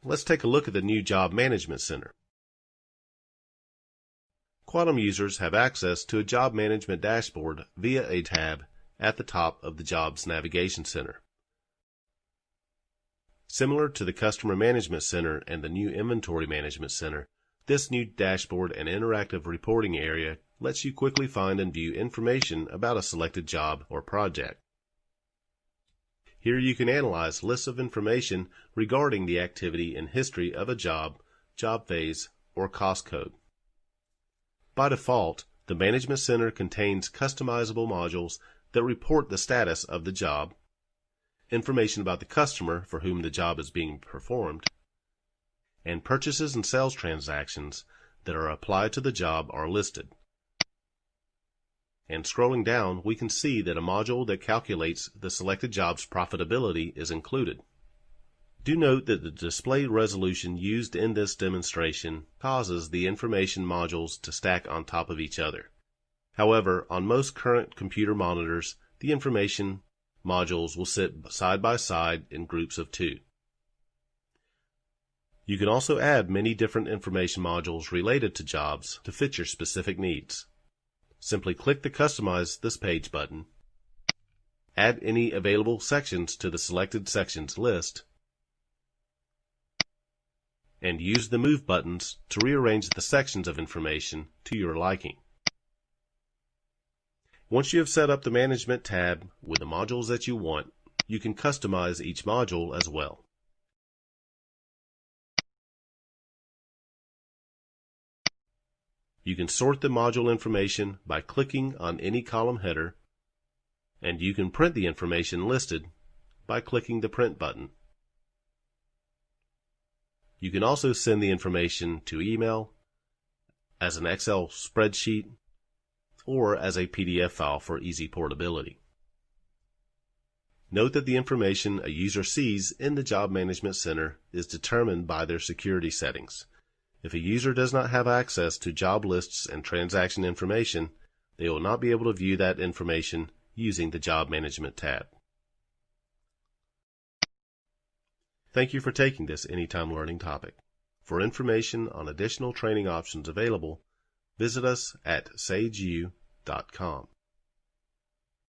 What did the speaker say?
let's take a look at the new Job Management Center. Quantum users have access to a job management dashboard via a tab at the top of the Jobs Navigation Center. Similar to the Customer Management Center and the new Inventory Management Center, this new dashboard and interactive reporting area lets you quickly find and view information about a selected job or project. Here you can analyze lists of information regarding the activity and history of a job, job phase, or cost code. By default, the Management Center contains customizable modules that report the status of the job, information about the customer for whom the job is being performed, and purchases and sales transactions that are applied to the job are listed. And scrolling down, we can see that a module that calculates the selected job's profitability is included. Do note that the display resolution used in this demonstration causes the information modules to stack on top of each other. However, on most current computer monitors, the information modules will sit side by side in groups of 2. You can also add many different information modules related to jobs to fit your specific needs. Simply click the Customize this page button, add any available sections to the selected sections list, and use the Move buttons to rearrange the sections of information to your liking. Once you have set up the Management tab with the modules that you want, you can customize each module as well. You can sort the module information by clicking on any column header, and you can print the information listed by clicking the Print button. You can also send the information to email, as an Excel spreadsheet, or as a PDF file for easy portability. Note that the information a user sees in the Job Management Center is determined by their security settings. If a user does not have access to job lists and transaction information, they will not be able to view that information using the Job Management tab. Thank you for taking this Anytime Learning topic. For information on additional training options available, visit us at sageu.com.